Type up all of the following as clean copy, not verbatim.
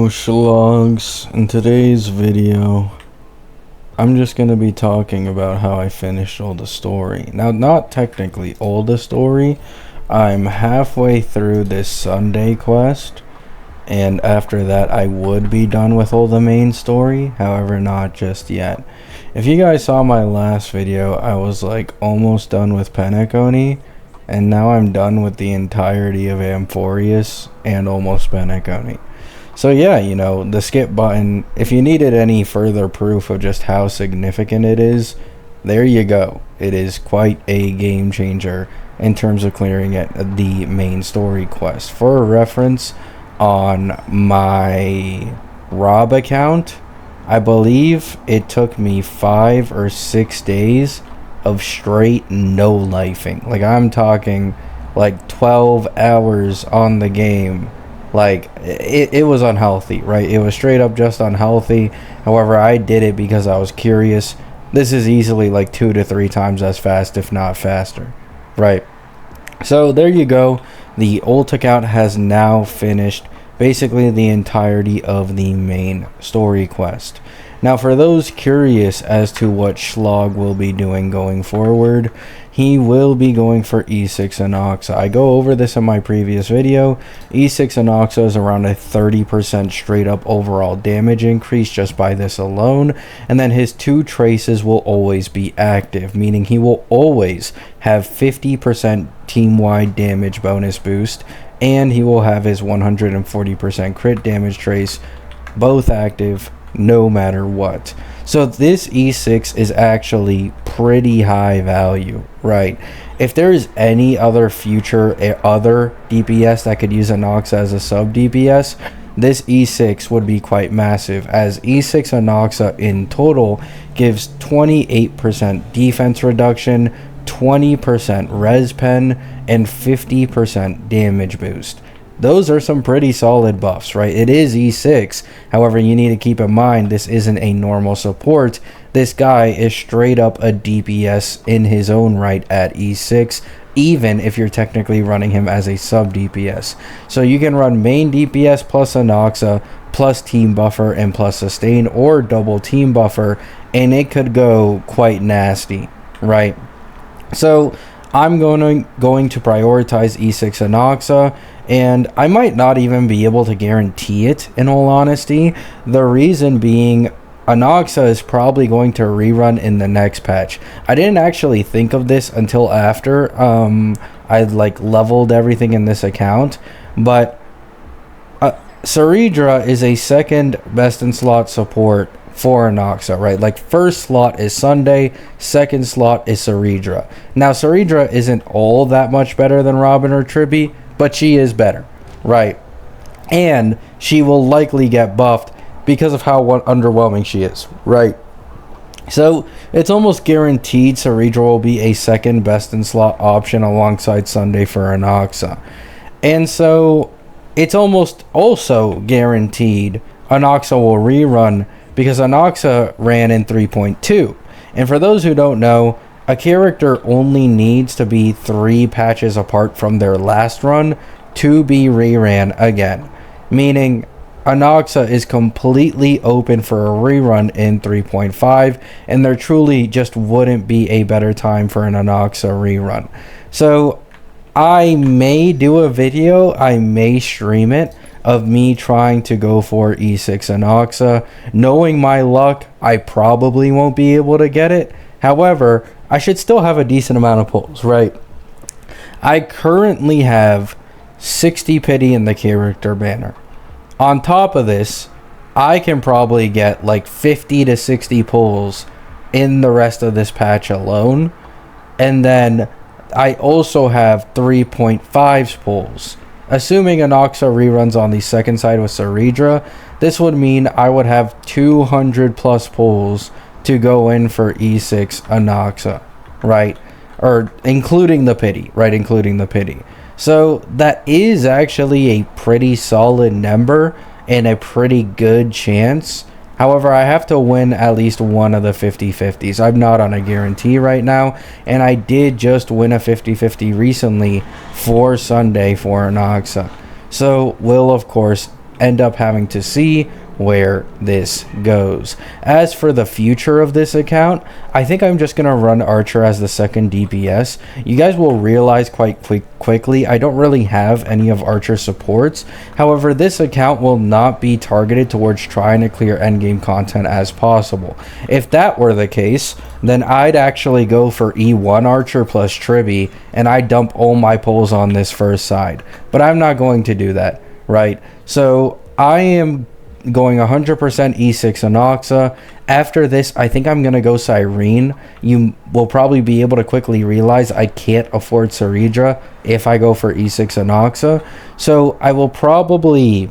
Yo, Schlawgs. In today's video, I'm just going to be talking about how I finished all the story. Now, not technically all the story. I'm halfway through this Sunday quest, and after that I would be done with all the main story. However, not just yet. If you guys saw my last video, I was like almost done with Penacony, and now I'm done with the entirety of Amphoreus and almost Penacony. So yeah, you know, the skip button, if you needed any further proof of just how significant it is, there you go. It is quite a game changer in terms of clearing it, the main story quest. For reference, on my Rob account, I believe it took me 5 or 6 days of straight no-lifing. Like, I'm talking like 12 hours on the game. Like, it was unhealthy, right? It was straight up just unhealthy. However, I did it because I was curious. This is easily like 2 to 3 times as fast, if not faster, right? So there you go. The ult account has now finished basically the entirety of the main story quest. Now, for those curious as to what Schlawg will be doing going forward, he will be going for E6 Anaxa. I go over this in my previous video. E6 Anaxa is around a 30% straight up overall damage increase just by this alone. And then his 2 traces will always be active, meaning he will always have 50% team-wide damage bonus boost, and he will have his 140% crit damage trace, both active no matter what. So this E6 is actually pretty high value, right? If there is any other future other DPS that could use Anaxa as a sub DPS, this E6 would be quite massive, as E6 Anaxa in total gives 28% defense reduction, 20% res pen, and 50% damage boost. Those are some pretty solid buffs, right? It is E6. However, you need to keep in mind this isn't a normal support. This guy is straight up a DPS in his own right at E6, even if you're technically running him as a sub DPS. So you can run main DPS plus Anaxa plus team buffer and plus sustain, or double team buffer, and it could go quite nasty, right? So I'm going to prioritize E6 Anaxa, and I might not even be able to guarantee it, in all honesty. The reason being, Anaxa is probably going to rerun in the next patch. I didn't actually think of this until after I like leveled everything in this account, but Saridra is a second best in slot support for Anaxa, right? Like, first slot is Sunday, second slot is Saridra. Now, Saridra isn't all that much better than Robin or Tribby, but she is better, right? And she will likely get buffed because of how underwhelming she is, right? So it's almost guaranteed Saridra will be a second best in slot option alongside Sunday for Anaxa. And so it's almost also guaranteed Anaxa will rerun, because Anaxa ran in 3.2. And for those who don't know, a character only needs to be 3 patches apart from their last run to be reran again. Meaning, Anaxa is completely open for a rerun in 3.5, and there truly just wouldn't be a better time for an Anaxa rerun. So I may do a video, I may stream it, of me trying to go for E6 Anaxa. Knowing my luck, I probably won't be able to get it. However, I should still have a decent amount of pulls, right? I currently have 60 pity in the character banner. On top of this, I can probably get like 50 to 60 pulls in the rest of this patch alone. And then I also have 3.5s pulls. Assuming Anaxa reruns on the second side with Saridra, this would mean I would have 200 plus pulls to go in for E6 Anaxa, right? Or including the pity, right? Including the pity. So that is actually a pretty solid number and a pretty good chance. However, I have to win at least one of the 50-50s. I'm not on a guarantee right now, and I did just win a 50-50 recently for Sunday for Anaxa. So we'll, of course, end up having to see where this goes. As for the future of this account, I think I'm just going to run Archer as the second DPS. You guys will realize quite quickly I don't really have any of Archer supports. However, this account will not be targeted towards trying to clear endgame content as possible. If that were the case, then I'd actually go for E1 Archer plus Tribby, and I dump all my pulls on this first side. But I'm not going to do that, right? So I am going 100% E6 Anaxa. After this, I think I'm going to go Cyrene. You will probably be able to quickly realize I can't afford Ceridra if I go for E6 Anaxa. So I will probably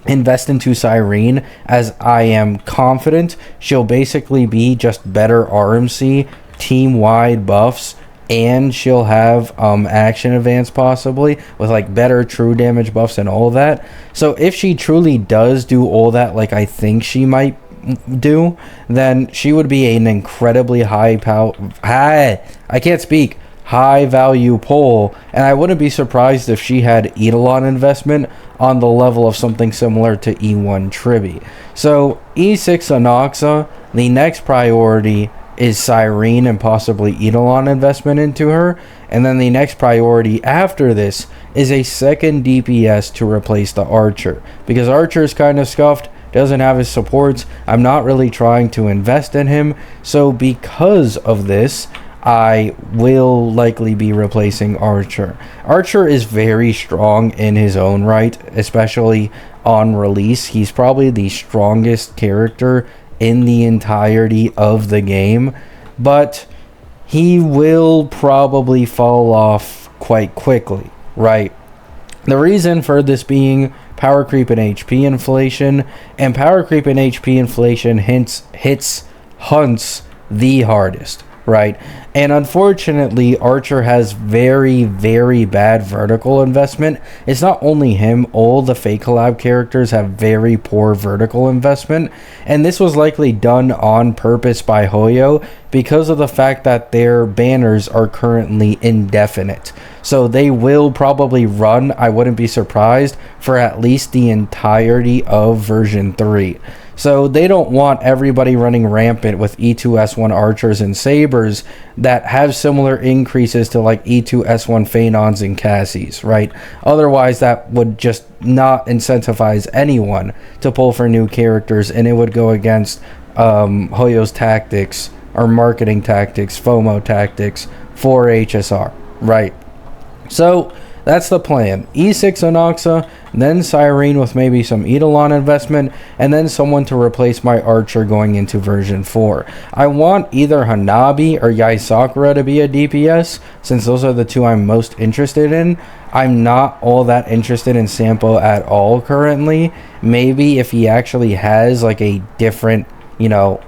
invest into Cyrene, as I am confident she'll basically be just better RMC, team-wide buffs, and she'll have action advance possibly with like better true damage buffs and all that. So if she truly does do all that like I think she might do, then she would be an incredibly high value pull, and I wouldn't be surprised if she had Eidolon investment on the level of something similar to E1 Tribby. So E6 Anaxa, the next priority is Cyrene and possibly Eidolon investment into her, and then the next priority after this is a second DPS to replace the Archer, because Archer is kind of scuffed, doesn't have his supports. I'm not really trying to invest in him, so because of this I will likely be replacing Archer. Archer is very strong in his own right, especially on release. He's probably the strongest character in the entirety of the game, but he will probably fall off quite quickly, right? The reason for this being power creep and HP inflation, and power creep and HP inflation hunts the hardest, right? And unfortunately, Archer has very, very bad vertical investment. It's not only him, all the Fake Collab characters have very poor vertical investment, and this was likely done on purpose by Hoyo because of the fact that their banners are currently indefinite. So they will probably run, I wouldn't be surprised, for at least the entirety of version 3. So they don't want everybody running rampant with E2S1 Archers and Sabers that have similar increases to like E2S1 Phenons and Cassies, right? Otherwise, that would just not incentivize anyone to pull for new characters, and it would go against Hoyo's tactics, or marketing tactics, FOMO tactics for HSR, right? So that's the plan. E6 Anaxa, then Cyrene with maybe some Eidolon investment, and then someone to replace my Archer going into version 4. I want either Hanabi or Yai Sakura to be a DPS, since those are the two I'm most interested in. I'm not all that interested in Sampo at all currently. Maybe if he actually has like a different,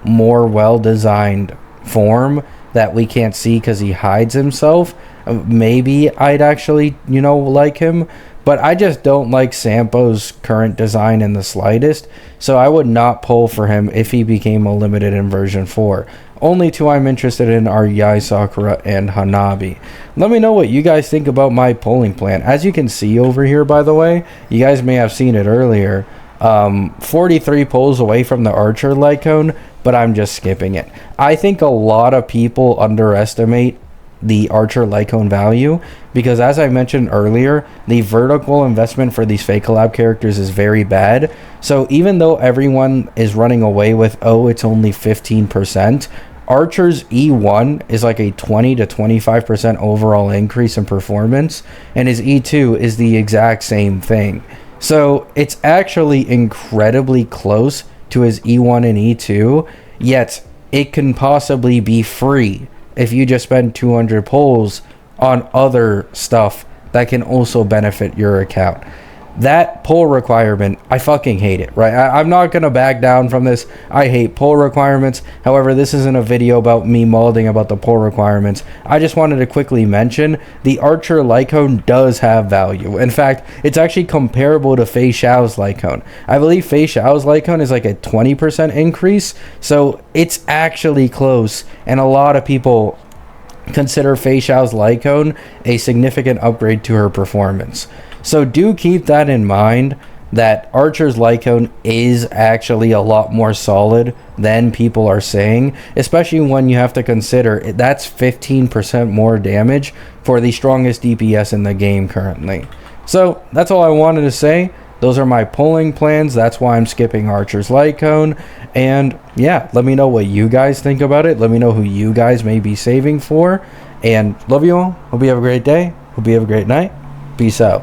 more well-designed form that we can't see because he hides himself, maybe I'd actually, like him. But I just don't like Sampo's current design in the slightest, so I would not pull for him if he became a limited in version 4. Only two I'm interested in are Yai Sakura and Hanabi. Let me know what you guys think about my polling plan. As you can see over here, by the way, you guys may have seen it earlier, 43 pulls away from the Archer Lycone, but I'm just skipping it. I think a lot of people underestimate the Archer Lycone value, because as I mentioned earlier, the vertical investment for these Fake Collab characters is very bad. So even though everyone is running away with, oh, it's only 15%, Archer's E1 is like a 20 to 25% overall increase in performance, and his E2 is the exact same thing. So it's actually incredibly close to his E1 and E2, yet it can possibly be free if you just spend 200 pulls on other stuff that can also benefit your account. That pull requirement, I fucking hate it, right? I'm not going to back down from this. I hate pull requirements. However, this isn't a video about me molding about the pull requirements. I just wanted to quickly mention the Archer Lycone does have value. In fact, it's actually comparable to Fei Xiao's Lycone. I believe Fei Xiao's Lycone is like a 20% increase, so it's actually close, and a lot of people consider Fei Xiao's Lycone a significant upgrade to her performance. So do keep that in mind. that Archer's Lycone is actually a lot more solid than people are saying, especially when you have to consider that's 15% more damage for the strongest DPS in the game currently. So that's all I wanted to say. Those are my pulling plans. That's why I'm skipping Archer's Lycone. And yeah, let me know what you guys think about it. Let me know who you guys may be saving for. And love you all. Hope you have a great day. Hope you have a great night. Peace out.